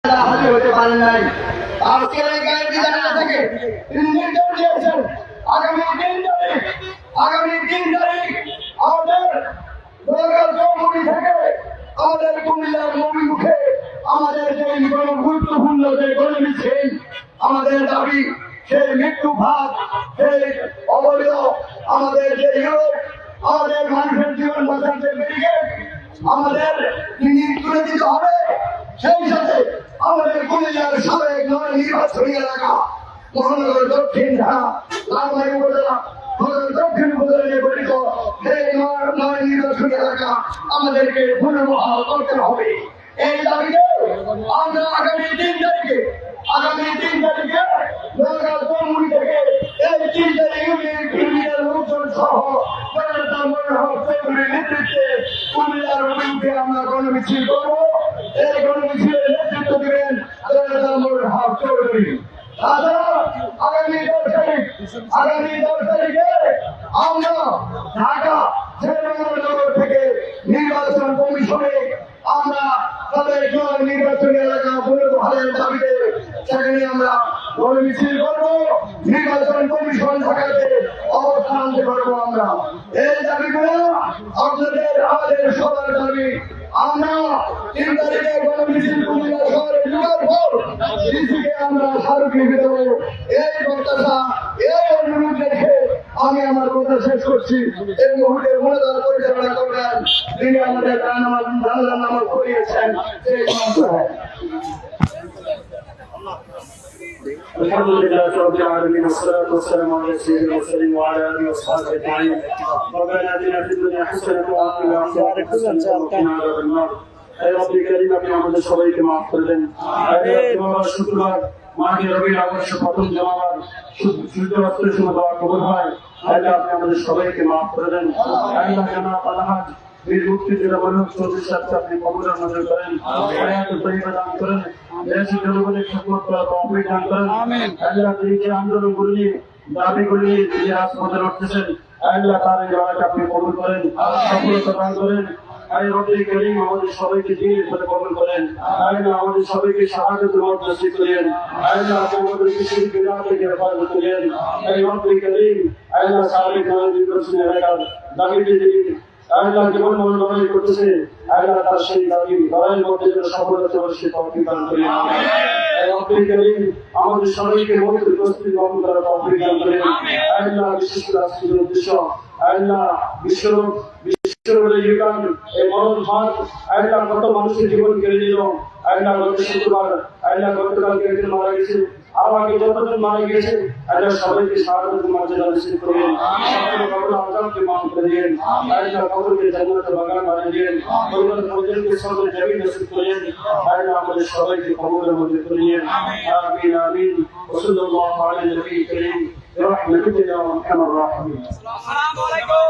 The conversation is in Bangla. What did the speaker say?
হাজির হতে পারেন নাই। আজকের এই গায়ের বিধান থেকে তিনি নির্দেশ দিয়েছেন আগামী 3 তারিখ আমাদের বরগাঁ চৌমুহনী থেকে আমাদের কুমিল্লার নবীমুখে আমাদের যে গুরুত্বপূর্ণ যে গণমিছিল আমাদের দাবি সেই মৃত্যু ভাগ সেই অবৈধ আমাদের যে ইউরোপ আমাদের মানুষের জীবন বাঁচাতে ব্যারিকেড আমাদের তুলে দিতে হবে। সেই সাথে আমাদের কুমিল্লার সাবেক নির্বাচনী এলাকা মহানগর দক্ষিণ ঢাকা লালমাই উপজেলা দক্ষিণ উপজেলায় গঠিত সেই নির্বাচনী এলাকা আমাদেরকে পুনর্বহাল করতে হবে। এই দাবিতে আমরা আগামী 3 তারিখে বরগাঁ চৌমুহনী থেকে এই 3 তারিখ ইউনিয়নের লোকজন সহ নেতৃত্বে কুমিল্লার অভিমুখে আমরা গণমিছিল করবো। এই গণমিছিলের নেতৃত্ব দিবেন চৌধুরী। আগামী 10 তারিখে আমরা ঢাকা নগর থেকে নির্বাচন কমিশনে আমরা তাদের নির্বাচনী এলাকা পুনর্বহালের দাবিতে সেখানে আমরা গণমিছিল করবো। নির্বাচন কমিশন ঢাকাতে অবস্থান করবো। আমরা এই দাবিগুলো আপনাদের আমাদের সবার দাবি। আমরা 3 তারিখে গণমিছিল কুমিল্লা শহরে ঢোকার পর ডিসিকে আমরা স্মারকলিপি দেবো। এই প্রত্যাশা এই অনুরোধ রেখে আমি আমার কথা শেষ করছি। এই মুহূর্তে মূলধারা পরিচালনা করবেন তিনি আমাদের জানাজার নামাজ পড়িয়েছেন। الحمد لله رب العالمين والصلاة والسلام على سيد المرسلين وعلى آله وصحبه أجمعين. ربنا آتنا في الدنيا حسنة وفي الآخرة حسنة وقنا عذاب النار. أي ربي كريم আপনি আমাদের সবাইকে মাফ করে দেন। শুক্রবার মাহে রবিউল আউয়াল প্রথম জমাবার সূর্যাস্তের সময় দোয়া কবুল হয়। আল্লাহ আপনি আমাদের সবাইকে মাফ করে দেন। আল্লাহ জানাব আলহাজ বীর মুক্তিযোদ্ধা মনোজ চৌধুরীর সাথে আপনি কবুলের মঞ্জুর করেন, হায়াতুত তয়্যিবা দান করেন, দেশের জনগণের খেদমত করার তৌফিক দান করেন। আল্লাহ তিনি যে আন্দোলনগুলি দাবিগুলি তিনি রাজপথে লড়তেছেন আল্লাহ তার এই লড়াইকে আপনি কবুল করেন, সফলতা দান করেন। আয় রব্বি করিম আমাদের সবাইকে দিনের পথে কবুল করেন। আল্লাহ আমাদের সবাইকে শাহাদাতের মত নসিব করেন। আল্লাহ আমাদেরকে শিরক বিদআত থেকে হেফাজত করেন। আয় রব্বি করিম আল্লাহ সাবেক নির্বাচনী এলাকার দাবিতে যিনি আল্লাহ জীবন মরণ লড়াই করতেছে আল্লাহ তার সেই দাবি লড়াইয়ের মধ্যে যেন সফলতা বসে তৌফিক দান করেন। আয় রব্বি করিম আমাদের সবাইকে মৌতের প্রস্তুতি গ্রহণ করার তৌফিক দান করেন। আল্লাহ বিশেষ করে আজকের উদ্দেশ্য আল্লাহ এই মরণ ভাগ আল্লাহ কত মানুষের জীবন কেড়ে নিল। আল্লাহ গত শুক্রবার আল্লাহ গতকালকে একজন মারা গেছে, আরো আগে যতজন মারা গেছে আল্লাহ সবাইকে শাহাদাতের মর্যাদা নসিব করেন। সকল কবর আযাবকে মাফ করে দিন। আল্লাহ কবরকে জান্নাতের বাগান বানিয়ে দিন। কবরের মর্যাদাকে সর্বোচ্চ জায়গা নসিব করেন। আল্লাহ আমাদের সবাইকে কবরের মধ্যে করে নিন। আমিন আমিন। ওয়া সাল্লাল্লাহু আলা নবিয়্যিল কারীম برحمتك يا ارحم الراحمين. السلام عليكم.